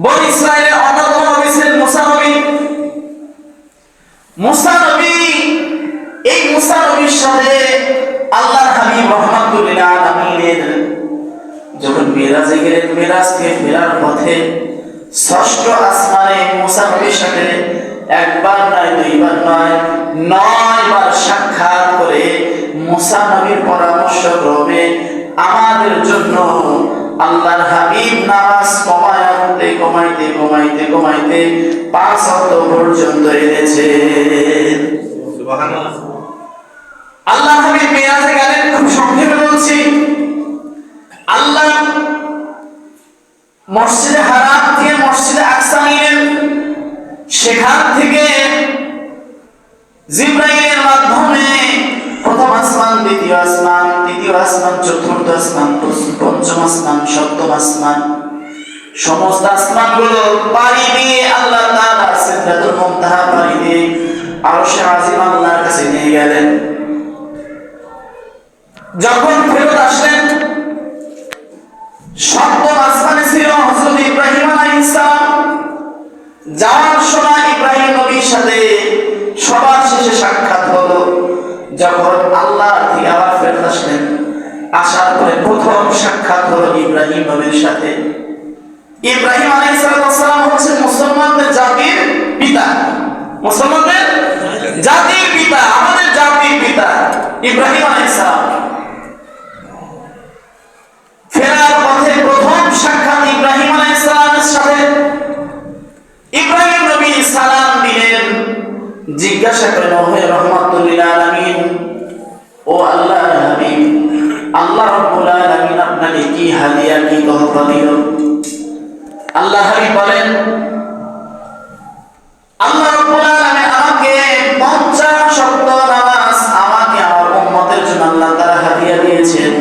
বনী ইসরাইলের অন্যতম নবী ছিলেন মুসা নবী। মুসা নবী, এই মুসা নবীর সাথে আল্লাহর হাবিব রাহমাতুল লিল আলামিনের যখন মিরাজে গেলেন, মিরাজ থেকে ফেরার পথে ষষ্ঠ আসমানে মুসা নবীর সাথে একবার নয়, দুইবার নয়, 9 বার সাক্ষাৎ করে মুসা নবীর পরামর্শ ক্রমে আমাদের জন্য আল্লাহর হাবিব নামাজ কমাইতে কমাইতে কমাইতে কমাইতে 5 ওয়াক্ত পর্যন্ত এনেছেন। সুবহানাল্লাহ। আল্লাহর হাবিব মিরাজে গেলেন, খুব সংক্ষেপে বলছি। আল্লাহ মসজিদে হারাম থেকে মসজিদে আকসা নিলেন, সেখান থেকে জিবরাইলের মাধ্যমে প্রথম আসমান, দ্বিতীয় আসমান, তৃতীয় আসমান, চতুর্থ আসমান, পঞ্চম আসমান, সপ্তম আসমান, সমস্ত আসমানগুলো পাড়ি দিয়ে আল্লাহ তাআলা সিদরাতুল মুনতাহা পাড়ি দিয়ে আরশে আজিম আল্লাহর কাছে নিয়ে গেলেন। যখন ফেরত আসলেন, সপ্তম আসমানে ছিল হযরত ইব্রাহিম আলাইহিস সালাম। যাওয়ার সময় ইব্রাহিম নবীর সাথে সবার শেষে সাক্ষাৎ হলো। যখন আল্লাহ থেকে আবার ফেরত আসলেন, আসার পরে প্রথম সাক্ষাৎ হলো ইব্রাহিম নবীর সাথে। ইব্রাহিম আলাইহিস সালাম হচ্ছেন মুসলমানদের জাতির পিতা, মুসলমানদের জাতির পিতা, আমাদের জাতির পিতা ইব্রাহিম আলাইহিস সালাম। ফেরার পথে প্রথম সাক্ষাৎ ইব্রাহিম আলাইহিস সালামের সাথে। ইব্রাহিম নবী সালাম দিলেন, জিজ্ঞাসা করেন, ওহে রাহমাতুল লিল আলামিন, ও আল্লাহর হাবিব, আল্লাহ রাব্বুল আলামিন আপনাকে কি হাদিয়া, কি তোহফা দিল? আল্লাহ হাবিব বলেন, আল্লাহ রাব্বুল আলামিন আমাকে 50 ওয়াক্ত নামাজ আমাকে আমার উম্মতের জন্য আল্লাহ তাআলা হাদিয়া দিয়েছেন।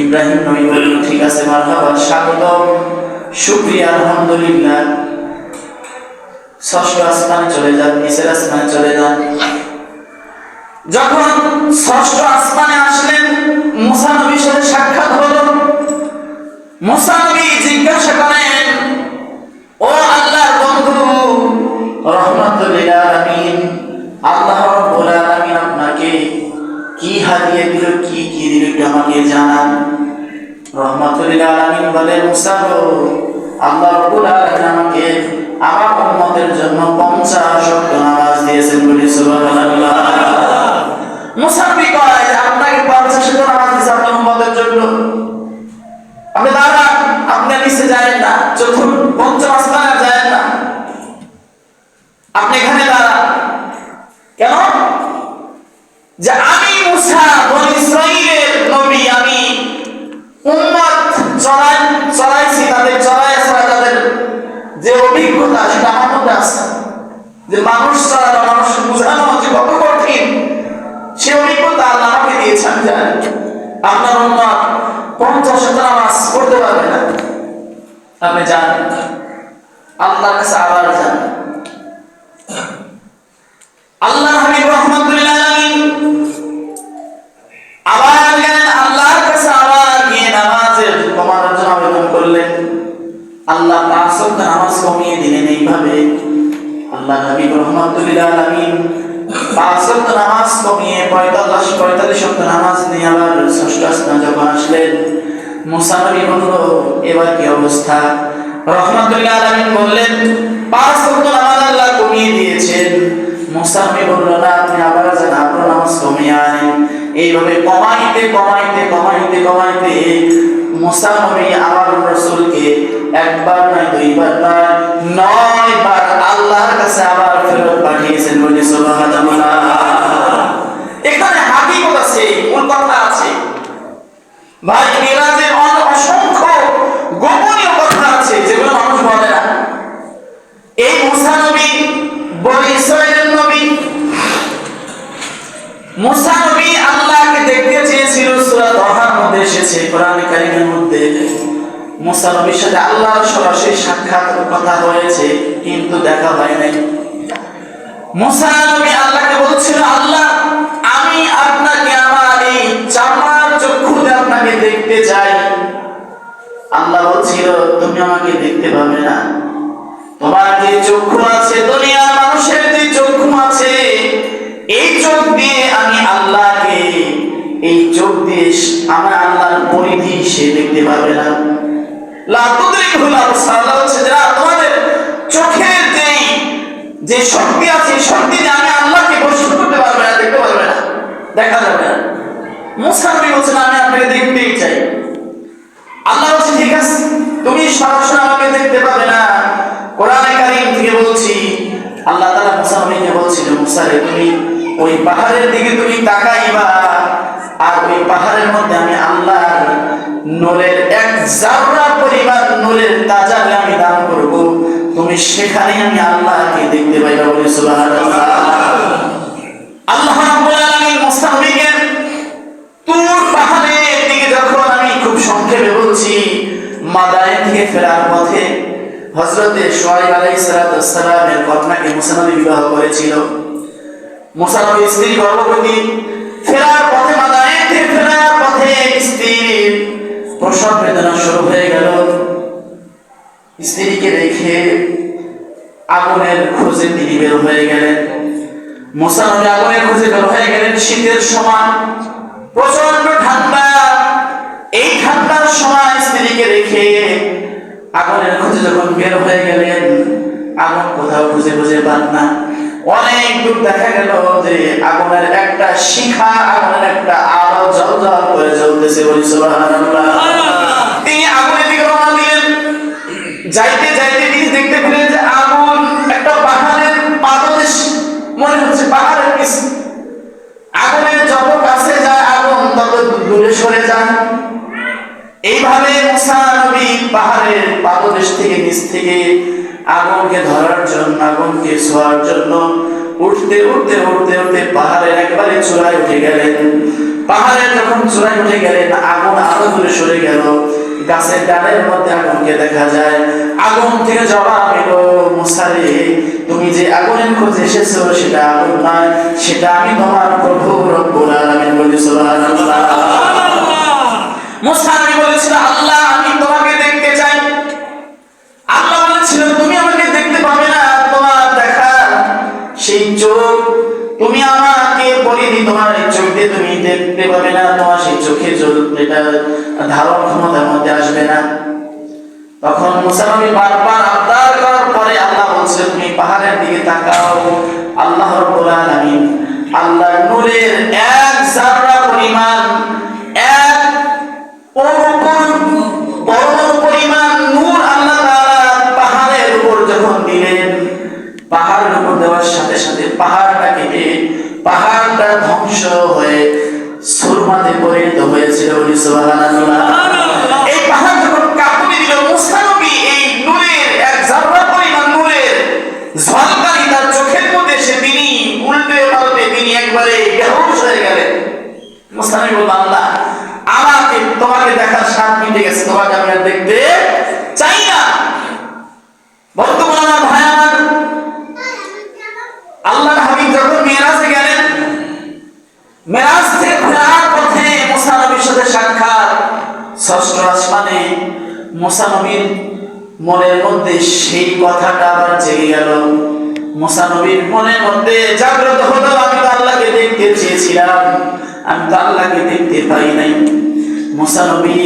ইব্রাহিম নবী বললেন, ঠিক আছে, মারহাবা, স্বাগতম, শুকরিয়া, আলহামদুলিল্লাহ। ষষ্ঠ আসমানে চলে যান, নিচের আসমানে চলে যান। যখন ষষ্ঠ আসমানে আসলেন, মুসা নবীর সাথে সাক্ষাৎ হলো। মুসা নবী জিজ্ঞাসা করেন, ও আল্লাহর বন্ধু রাহমাতুল লিল আলামিন, আল্লাহ রাব্বুল আলামিন আপনাকে কি হাদিয়া দিল, কি কি দিল, একটু আমাকে জানান। রাহমাতুল লিল আলামিন বলেন, মুসা গো, আল্লাহ রাব্বুল আলামিন আমাকে আমার উম্মতের জন্য 50 ওয়াক্ত নামাজ দিয়েছেন। বলি সুবহানাল্লাহ। মুসা নবী কয় যে আপনাকে 50 ওয়াক্ত নামাজ দিয়েছেন আপনার উম্মতের জন্য, আপনি দাঁড়ান, আপনি নিচে যাবেন না, চতুর্থ পঞ্চম আসমানে যাবেন না, আপনি এখানে দাঁড়ান। কেন? যে আমি মুসা বনী ইসরাইলের নবী, আমি উম্মত চড়াইছি, তাদের তাদের যে অভিজ্ঞতা সেটা আমার মধ্যে আছে। যে মানুষ চড়ানো, মানুষ বোঝানো যে কত কঠিন, সে অভিজ্ঞতা আল্লাহ আমাকে দিয়েছেন। জানেন আপনার উম্মত 50 ওয়াক্ত নামাজ পড়তে পারবে না, আপনি জানেন, আল্লাহর কাছে আবার যান। আল্লাহ হাবিব রাহমাতুল লিল আলামিন আবার গেলেন আল্লাহর কাছে, আবার গিয়ে নামাজের কমানোর জন্য আবেদন করলেন। আল্লাহ 5 ওয়াক্ত নামাজ কমিয়ে দিলেন। এইভাবে আল্লাহ হাবিব রাহমাতুল লিল আলামিন 5 ওয়াক্ত নামাজ কমিয়ে 45 ওয়াক্ত নামাজ নিয়ে আবার ষষ্ঠ আসমান যখন আসলেন, মুসা নবী বলল, এবার কি অবস্থা? রাহমাতুল লিল আলামিন বললেন, 5 ওয়াক্ত নামাজ আল্লাহ কমিয়ে দিয়েছেন। মুসা নবী বলল, না, আপনি আবার যান, আপনার নামাজ কমিয়ে আনেন। এইভাবে কমাইতে কমাইতে কমাইতে কমাইতে মুসা নবী আমার রাসূলকে একবার নয়, দুইবার নয়, 9 বার আল্লাহর কাছে আবার ফেরত পাঠিয়েছেন। বলি সুবহানাল্লাহ। এখানে হাকিকত আছে, মূল কথা আছে ভাই। মিরাজের অসংখ্য গোপনীয় কথা আছে যেগুলো মানুষ বলে না। এই মুসা নবী বনী ইসরাইলের নবী। মুসা নবী আল্লাহকে দেখতে চেয়েছিল, সূরা তাহার মধ্যে এসেছে, কোরআন কারীমের মধ্যে। মুসা নবীর সাথে আল্লাহর সরাসরি সাক্ষাৎ কথা হয়েছে, কিন্তু দেখা হয় নাই। মুসা নবী আল্লাহকে বলছিল, আল্লাহ, আমি আপনাকে আমার এই চামড়ার চক্ষু দিয়ে আপনাকে দেখতে চাই। আল্লাহ বলছিল তুমি আমাকে দেখতে পাবে না, তোমার যে চক্ষু আছে, দুনিয়ার মানুষের যে চক্ষু আছে, এই চোখ দিয়ে আমি আল্লাহকে, এই চোখ দিয়ে আমার আল্লাহর পরিধি সে দেখতে পাবে না। লা তুদরিকুল আবসার, আল্লাহ বলছে যারা তোমাদের চোখের যে শক্তি আছে, শক্তি দিয়ে আমি আল্লাহকে স্পর্শ করতে পারবে না, দেখতে পারবে না, দেখা যাবে না। মুসা নবী বলছেন আমি আপনাকে দেখতেই চাই। আল্লাহ বলছে ঠিক আছে, তুমি সরাসরি আমাকে দেখতে পাবে না। কোরআনে কারীম থেকে বলছি, আল্লাহ তাআলা মুসা নবীকে বলছিল, মুসা রে তুমি ওই পাহাড়ের দিকে তুমি তাকাইবা, আর ওই পাহাড়ের মধ্যে আমি আল্লাহর নূরের এক জাররা পরিমাণ নূরের তাজালি আমি দান করব, তুমি সেখানে আমি আল্লাহকে দেখতে পাইবা। বলি সুবহানাল্লাহ। আল্লাহ রাব্বুল আলামিন মুসা নবীকে তুর পাহাড়ের দিকে যখন, আমি খুব সংক্ষেপে বলছি, মাদায়েন থেকে ফেরার পথে হযরত শুআয়ব আলাইহিস সালামের কন্যাকে মুসা নবী বিবাহ করেছিল। মুসা নবীর স্ত্রী গর্ভবতী, ফেরার পথে, মাদায়েন থেকে ফেরার পথে স্ত্রীর প্রসব বেদনা শুরু হয়ে গেল। স্ত্রীকে রেখে আগুনের খোঁজে তিনি বের হয়ে গেলেন। মুসা নবী আগুনের খোঁজে বের হয়ে গেলেন। শীতের সময়, প্রচন্ড ঠান্ডা, এই ঠান্ডার সময় স্ত্রীকে রেখে আগুনের খোঁজে যখন বের হয়ে গেলেন, আগুন কোথাও খুঁজে খুঁজে পান না। অনেক দূর দেখা গেল যে আগুনের একটা শিখা, আগুনের একটা আলো জ্বলজ্বল করে জ্বলতেছে। বলি সুবহানাল্লাহ। তিনি আগুনের দিকে রওনা দিলেন। যাইতে যাইতে তিনি দেখতে পেলেন যে আগুন একটা পাহাড়ের পাদদেশ, মনে হচ্ছে পাহাড়ের নিচ। আগুনের যত কাছে যায় আগুন তত দূরে সরে যায়। এইভাবে মুসা নবী পাহাড়ের পাদদেশ থেকে, নিচ থেকে আগুনকে ধরার জন্য, আগুনকে ছোঁয়ার জন্য উঠতে উঠতে উঠতে উঠতে পাহাড়ের একেবারে চূড়ায় উঠে গেলেন। পাহাড়ের যখন চূড়ায় উঠে গেলেন, আগুন আরো দূরে সরে গেল। গাছের ডালের মধ্যে আগুনকে দেখা যায়। আগুন থেকে জবাব এলো, মুসা রে তুমি যে আগুনের খোঁজে এসেছো সেটা আগুন নয়, সেটা আমি তোমার প্রভু রব্বুল আলামিন। বলি সুবহানাল্লাহ। মুসা নবী বলেছিল আল্লাহ আমি তোমাকে দেখতে চাই। আল্লাহ বলেছিল তুমি আমাকে দেখতে পাবে না, তোমার দেখা সেই চোখ, তুমি আমাকে পরিধি, তোমার এই চোখ দিয়ে তুমি দেখতে পাবে না, তোমার সেই চোখে এটা ধারণ ক্ষমতার মধ্যে আসবে না। তখন মুসা নবী বারবার আবদার করার পরে আল্লাহ বলছে তুমি পাহাড়ের দিকে তাকাও। আল্লাহ রাব্বুল আলামিন আল্লাহর নূরের এক জাররা পরিমাণ, এক পরিমাণ নূর আল্লাহ তাআলা পাহাড়ের উপর যখন দিলেন, পাহাড়ের উপর দেওয়ার সাথে সাথে পাহাড়টা কেটে, পাহাড়টা ধ্বংস হয়ে সুরমাতে পরিণত হয়েছিল। বলি সুবহানাল্লাহ। এই পাহাড় যখন কাঁপুনি দিল, মুসা নবী এই নূরের এক জাররা পরিমাণ নূরের ঝলকানি তার চোখের মধ্যে এসে তিনি উল্টে পাল্টে তিনি একবারে বেহুশ হয়ে গেলেন। মুসা নবী বললেন আল্লাহ আমাকে, তোমাকে দেখার স্বাদ মিটে গেছে, তোমাকে আমি আর দেখতে চাই না। বর্তমান আমার ভাই আমার, আল্লাহর হাবিব যখন মিরাজে গেলেন, মিরাজ থেকে ফেরার পথে মুসা নবীর সাথে সাক্ষাৎ। ষষ্ঠ আসমানে মুসা নবীর মনের মধ্যে সেই কথাটা আবার জেগে গেল। মুসা নবীর মনের মধ্যে জাগ্রত হলো, আমি তো আল্লাহকে দেখতে চেয়েছিলাম, আমি তো আল্লাহকে দেখতে পাই নাই। মুসা নবী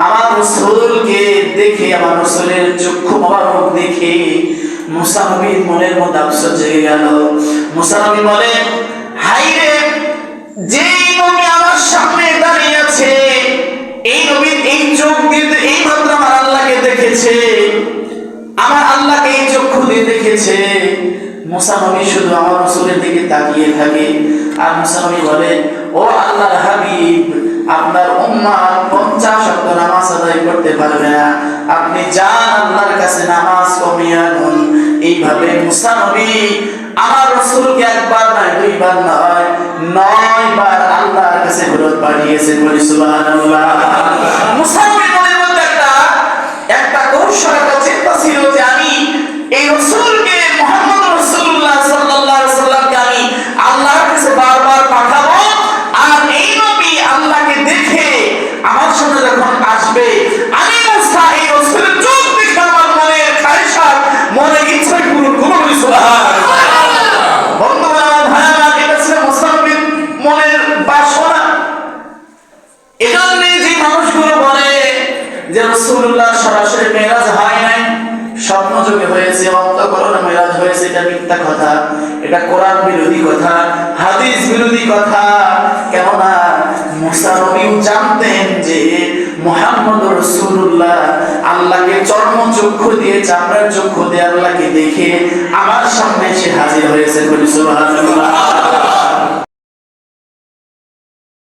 আমার রাসূলকে দেখে, আমার রাসূলের চক্ষু মোবারক দেখে মুসা নবীর মনের মধ্যে আফসোস জেগে গেল। মুসা নবী বলেন হায় রে, যেই নবী আমার সামনে দাঁড়িয়ে আছে, এই নবীর এই চোখ দিয়ে এই মাত্র আমার আল্লাহকে দেখেছে, আমার আল্লাহকে এই চক্ষু দিয়ে দেখেছে। মুসা নবী শুধু আমার রাসূলের দিকে তাকিয়ে থাকে, আর মুসা নবী বলে ও আল্লাহর হাবিব, আপনার উম্মত 50 ওয়াক্ত নামাজ আদায় করতে পারবে না, আপনি যান আল্লাহর কাছে নামাজ কমিয়ে আনুন। এইভাবে মুসা নবী আমার রাসূলকে একবার নয়, দুইবার নয়, 9 বার আল্লাহর কাছে ফেরত পাঠিয়েছেন। বলি সুবহানাল্লাহ। মুসা নবীর মনের মধ্যে একটা কৌশল, একটা চিন্তা ছিল যে আমি এই রাসূলকে, মুহাম্মদ রাসূলুল্লাহ সাল্লাল্লাহু আলাইহি সাল্লামকে আমি আল্লাহর কাছে বারবার পাঠাবো, আর এই নবী আল্লাহকে দেখে আমার সামনে যখন আসবে, আমি মুসা রাসূলুল্লাহ সরাসরি মেরাজ হয় নাই, স্বপ্ন যোগে হয়েছে, অন্তঃকরণে মেরাজ হয়েছে, এটা মিথ্যা কথা, এটা কোরআন বিরোধী কথা, হাদিস বিরোধী কথা। কেননা মুসা নবীও জানতেন যে মুহাম্মদুর রাসূলুল্লাহ আল্লাহকে চর্মচক্ষু দিয়ে, চামড়ার চক্ষু দিয়ে আল্লাহকে দেখে আমার সামনে এসে হাজির হয়েছে। বলি সুবহানাল্লাহ।